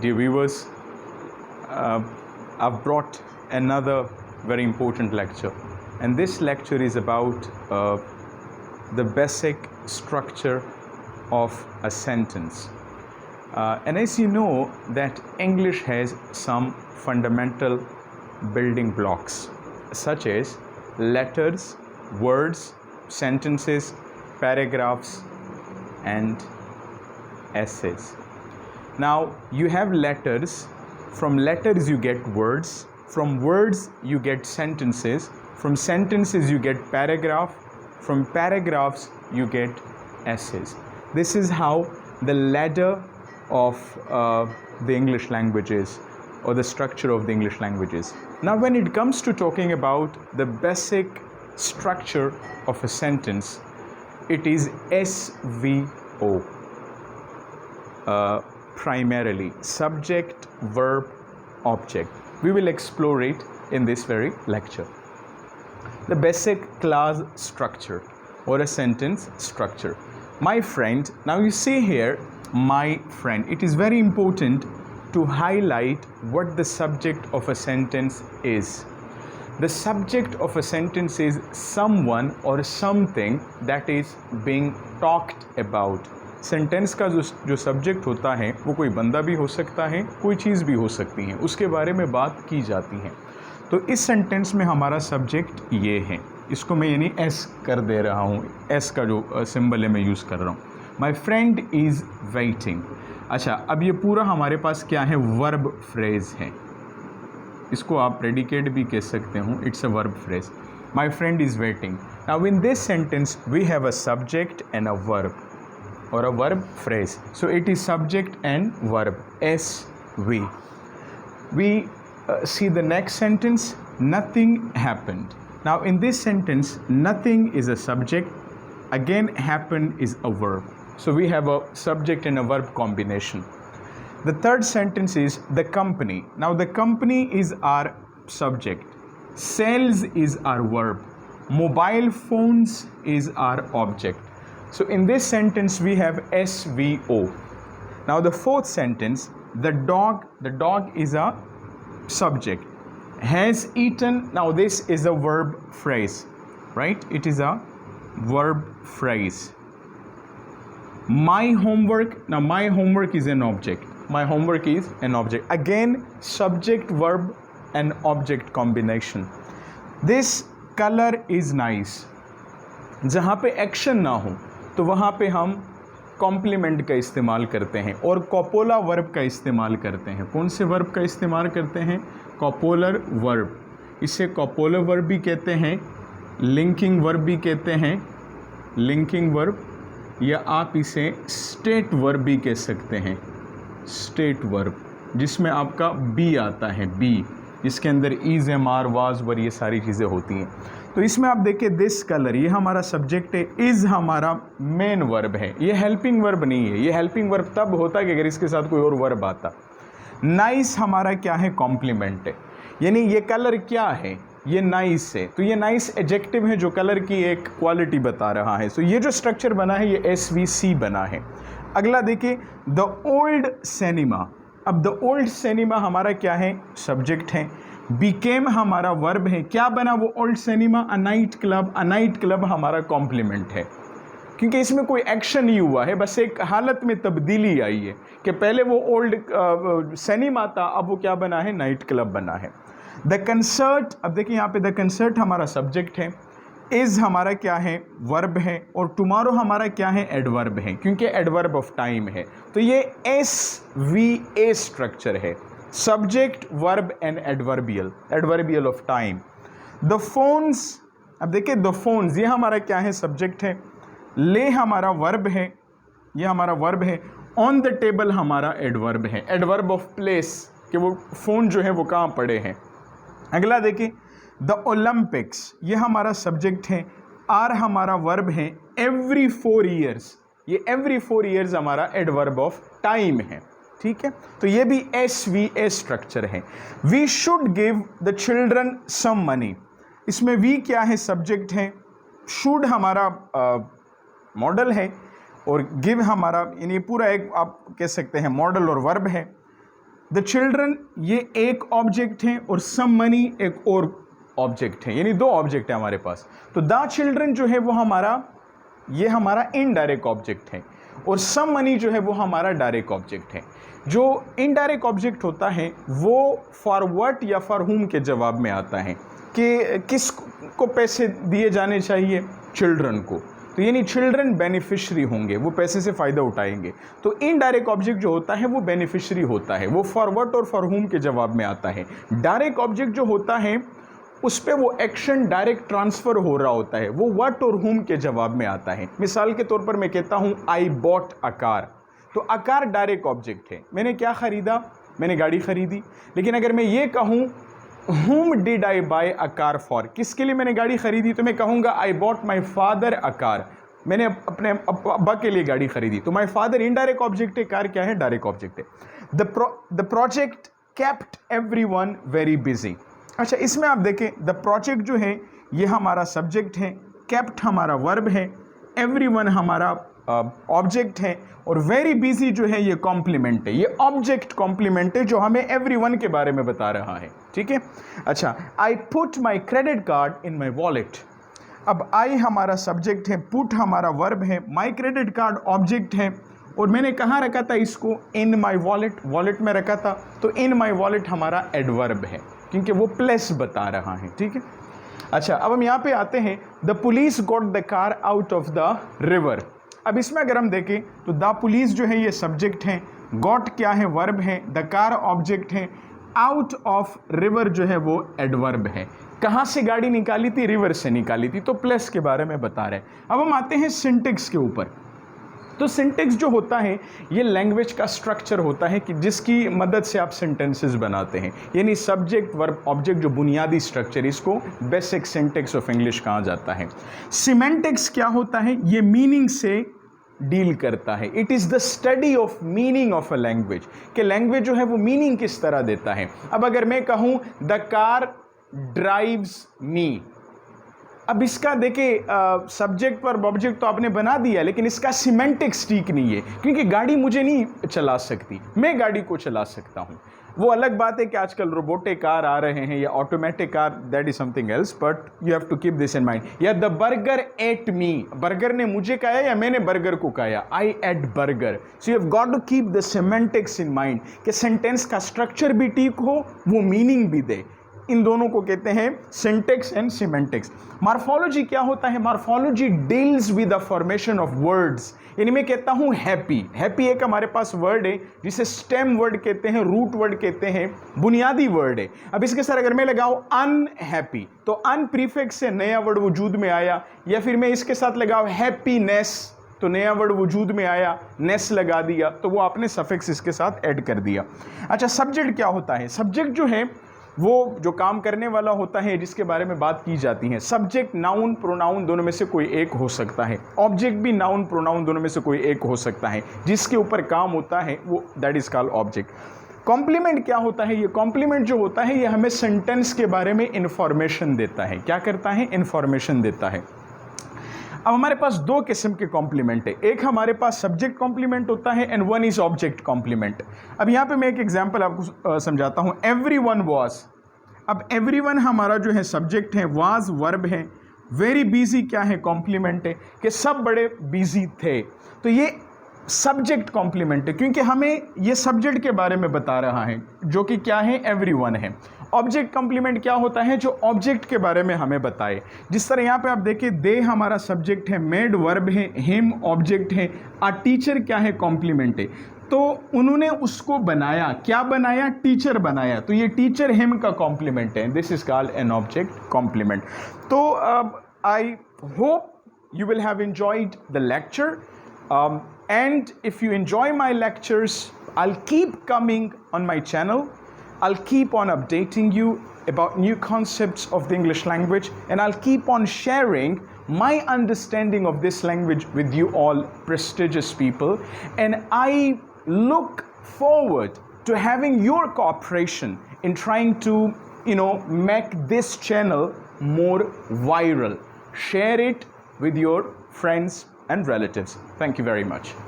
dear viewers, I've brought another very important lecture, and this lecture is about the basic structure of a sentence. And as you know that English has some fundamental building blocks such as letters, words, sentences, paragraphs and essays. Now you have letters, from letters you get words, from words you get sentences, from sentences you get paragraph, from paragraphs you get essays. This is how the ladder of the English language is, or the structure of the English language is. Now when it comes to talking about the basic structure of a sentence, it is SVO, primarily subject, verb, object. We will explore it in this very lecture. The basic clause structure or a sentence structure. My friend, now you see here my friend. It is very important to highlight what the subject of a sentence is. The subject of a sentence is someone or something that is being talked about. Sentence का जो subject होता है वो कोई बंदा भी हो सकता है, कोई चीज़ भी हो सकती है, उसके बारे में बात की जाती है. तो इस सेंटेंस में हमारा सब्जेक्ट ये है. इसको मैं यानी एस कर दे रहा हूँ, एस का जो सिंबल है मैं यूज़ कर रहा हूँ. माई फ्रेंड इज़ वेटिंग. अच्छा, अब ये पूरा हमारे पास क्या है, वर्ब फ्रेज है. इसको आप प्रेडिकेट भी कह सकते हो. It's a verb phrase. My friend is waiting. Now in this sentence we have a subject and a verb or a verb phrase. So it is subject and verb, SV. We see the next sentence, nothing happened. Now in this sentence, nothing is a subject, again happened is a verb. So we have a subject and a verb combination. The third sentence is the company. Now the company is our subject, sells is our verb, mobile phones is our object. So in this sentence we have SVO. Now the fourth sentence, the dog is a subject, has eaten. Now this is a verb phrase, right? It is a verb phrase. My homework. Now my homework is an object. My homework is an object. Again subject, verb and object combination. This color is nice. जहाँ पे action ना हो तो वहाँ पे हम complement का इस्तेमाल करते हैं और कॉपोला वर्ब का इस्तेमाल करते हैं. कौन से वर्ब का इस्तेमाल करते हैं? कॉपोलर वर्ब. इसे कॉपोलर वर्ब भी कहते हैं, लिंकिंग वर्ब भी कहते हैं, लिंकिंग वर्ब, या आप इसे स्टेट वर्ब भी कह सकते हैं. स्टेट वर्ब जिसमें आपका बी आता है, बी, जिसके अंदर इज, एम, आर, वाज, वर, ये सारी चीज़ें होती हैं. तो इसमें आप देखिए दिस कलर, ये हमारा सब्जेक्ट है, इज़ हमारा मेन वर्ब है. ये हेल्पिंग वर्ब नहीं है. ये हेल्पिंग वर्ब तब होता है कि अगर इसके साथ कोई और वर्ब आता. नाइस हमारा क्या है, कॉम्प्लीमेंट है. यानी ये कलर क्या है, ये नाइस है. तो ये नाइस एडजेक्टिव है जो कलर की एक क्वालिटी बता रहा है. तो ये जो स्ट्रक्चर बना है ये SVC बना है. अगला देखिए, द ओल्ड सिनेमा. अब द ओल्ड सिनेमा हमारा क्या है, सब्जेक्ट है. बिकेम हमारा वर्ब है. क्या बना वो old cinema, a night club. A night club हमारा कॉम्प्लीमेंट है क्योंकि इसमें कोई एक्शन नहीं हुआ है, बस एक हालत में तब्दीली आई है कि पहले वो ओल्ड सिनेमा था, अब वो क्या बना है, नाइट क्लब बना है. The concert. अब देखिए यहाँ पे द कंसर्ट हमारा सब्जेक्ट है, इज़ हमारा क्या है, वर्ब है, और टुमारो हमारा क्या है, एडवर्ब है, क्योंकि एडवर्ब ऑफ टाइम है. तो ये SVA स्ट्रक्चर है, subject, verb and adverbial, adverbial of time. The phones. अब देखिए द फोन्स, ये हमारा क्या है, सब्जेक्ट है. ले हमारा वर्ब है, ये हमारा वर्ब है. ऑन द टेबल हमारा एडवर्ब है, एडवर्ब ऑफ प्लेस, कि वो फ़ोन जो है वो कहाँ पड़े हैं. अगला देखिए, द ओलंपिक्स, ये हमारा सब्जेक्ट है. आर हमारा वर्ब है. एवरी 4 ईयर्स, ये एवरी 4 ईयर्स हमारा एडवर्ब ऑफ टाइम है. ठीक है, तो ये भी SVA स्ट्रक्चर है. We should give the children some money. इसमें वी क्या है, सब्जेक्ट है. शुड हमारा मॉडल है. और गिव हमारा यानी पूरा एक आप कह सकते हैं मॉडल और वर्ब है। द चिल्ड्रन ये एक ऑब्जेक्ट है और सम मनी एक और ऑब्जेक्ट है, यानी दो ऑब्जेक्ट है हमारे पास। तो द चिल्ड्रन जो है वो हमारा ये हमारा इनडायरेक्ट ऑब्जेक्ट है और सम मनी जो है वो हमारा डायरेक्ट ऑब्जेक्ट है। जो इनडायरेक्ट ऑब्जेक्ट होता है वो फॉर व्हाट या फॉर हुम के जवाब में आता है कि किस को पैसे दिए जाने चाहिए, चिल्ड्रन को। तो यानी चिल्ड्रन बेनिफिशरी होंगे, वो पैसे से फ़ायदा उठाएंगे। तो इनडायरेक्ट ऑब्जेक्ट जो होता है वो बेनिफिशरी होता है, वो फॉर व्हाट और फॉर हुम के जवाब में आता है। डायरेक्ट ऑब्जेक्ट जो होता है उस पर वो एक्शन डायरेक्ट ट्रांसफ़र हो रहा होता है, वो व्हाट और हुम के जवाब में आता है। मिसाल के तौर पर मैं कहता हूँ आई बॉट अ कार, तो अ कार डायरेक्ट ऑब्जेक्ट है, मैंने क्या ख़रीदा, मैंने गाड़ी ख़रीदी। लेकिन अगर मैं ये कहूँ whom did I buy a car for, किसके लिए मैंने गाड़ी खरीदी, तो मैं कहूँगा I bought my father a car, मैंने अपने अब्बा के लिए गाड़ी खरीदी। तो my father इनडायरेक्ट ऑब्जेक्ट है, कार क्या है, डायरेक्ट ऑब्जेक्ट है। The project kept everyone very busy। अच्छा, इसमें आप देखें द प्रोजेक्ट जो है ये हमारा सब्जेक्ट है, kept हमारा वर्ब है, everyone हमारा ऑब्जेक्ट है और वेरी बिजी जो है ये कॉम्प्लीमेंट है, ये ऑब्जेक्ट कॉम्प्लीमेंट है जो हमें एवरीवन के बारे में बता रहा है। ठीक है। अच्छा, I put my credit card in my wallet. अब आई हमारा सब्जेक्ट है, पुट हमारा वर्ब है, माई क्रेडिट कार्ड ऑब्जेक्ट है और मैंने कहाँ रखा था इसको, इन माई वॉलेट, वॉलेट में रखा था। तो इन माई वॉलेट हमारा एडवर्ब है क्योंकि वो प्लेस बता रहा है। ठीक है। अच्छा, अब हम यहाँ पे आते हैं, the police got the car out of the river. अब इसमें अगर हम देखें तो द पुलिस जो है ये सब्जेक्ट है, गॉट क्या है, वर्ब है, द कार ऑब्जेक्ट है, आउट ऑफ रिवर जो है वो एडवर्ब है। कहाँ से गाड़ी निकाली थी, रिवर से निकाली थी, तो प्लस के बारे में बता रहे हैं। अब हम आते हैं सिंटेक्स के ऊपर। तो सिंटेक्स जो होता है ये लैंग्वेज का स्ट्रक्चर होता है कि जिसकी मदद से आप सेंटेंसेस बनाते हैं, यानी सब्जेक्ट वर्ब ऑब्जेक्ट जो बुनियादी स्ट्रक्चर, इसको बेसिक सिंटेक्स ऑफ इंग्लिश कहा जाता है। सिमेंटिक्स क्या होता है, ये मीनिंग से डील करता है। It is the study of meaning of a language, कि लैंग्वेज जो है वो मीनिंग किस तरह देता है। अब अगर मैं कहूँ द कार ड्राइव्स मी, अब इसका देखिए सब्जेक्ट पर ऑब्जेक्ट तो आपने बना दिया, लेकिन इसका सिमेंटिक्स ठीक नहीं है क्योंकि गाड़ी मुझे नहीं चला सकती, मैं गाड़ी को चला सकता हूँ। वो अलग बात है कि आजकल रोबोटिक कार आ रहे हैं या automatic car, that is something else, but you have to keep this in mind. या the burger ate me, burger ने मुझे खाया या मैंने बर्गर को खाया, I ate burger. So you have got to keep the semantics in mind कि sentence का स्ट्रक्चर भी ठीक हो, वो मीनिंग भी दे। इन दोनों को कहते हैं सिंटेक्स एंड सिमेंटिक्स। मॉर्फोलॉजी क्या होता है, morphology deals with the formation of words. यानी मैं कहता हूं हैप्पी, हैप्पी एक हमारे पास वर्ड है जिसे स्टेम वर्ड कहते हैं, रूट वर्ड कहते हैं, बुनियादी वर्ड है। अब इसके साथ अगर मैं लगाऊं अनहैप्पी, तो अन प्रीफिक्स से नया वर्ड वजूद में आया, या फिर मैं इसके साथ लगाऊं हैप्पीनेस, तो नया वर्ड वजूद में आया, नेस लगा दिया, तो वो आपने सफिक्स इसके साथ ऐड कर दिया। अच्छा, सब्जेक्ट क्या होता है, सब्जेक्ट जो है वो जो काम करने वाला होता है जिसके बारे में बात की जाती है। सब्जेक्ट नाउन प्रोनाउन दोनों में से कोई एक हो सकता है, ऑब्जेक्ट भी नाउन प्रोनाउन दोनों में से कोई एक हो सकता है, जिसके ऊपर काम होता है वो that is called object. Complement क्या होता है, ये कॉम्प्लीमेंट जो होता है ये हमें सेंटेंस के बारे में इंफॉर्मेशन देता है। क्या करता है, इंफॉर्मेशन देता है। अब हमारे पास दो किस्म के कॉम्प्लीमेंट है, एक हमारे पास सब्जेक्ट कॉम्प्लीमेंट होता है and one is object complement. अब यहाँ पे मैं एक एग्जांपल आपको समझाता हूँ। एवरीवन वाज, अब एवरीवन हमारा जो है सब्जेक्ट है, वाज वर्ब है, वेरी बिजी क्या है, कॉम्प्लीमेंट है कि सब बड़े बिजी थे। तो ये सब्जेक्ट कॉम्प्लीमेंट है क्योंकि हमें ये सब्जेक्ट के बारे में बता रहा है जो कि क्या है, एवरीवन है। ऑब्जेक्ट कॉम्प्लीमेंट क्या होता है, जो ऑब्जेक्ट के बारे में हमें बताए। जिस तरह यहाँ पे आप देखिए, दे हमारा सब्जेक्ट है, मेड वर्ब है, हिम ऑब्जेक्ट है, आ टीचर क्या है, कॉम्प्लीमेंट है। तो उन्होंने उसको बनाया, क्या बनाया, टीचर बनाया, तो ये टीचर हिम का कॉम्प्लीमेंट है। This is called an object complement. तो I hope you will have enjoyed the lecture, and if you enjoy my lectures, I'll keep coming on my channel. I'll keep on updating you about new concepts of the English language, and I'll keep on sharing my understanding of this language with you all prestigious people. And I look forward to having your cooperation in trying to, make this channel more viral. Share it with your friends and relatives. Thank you very much.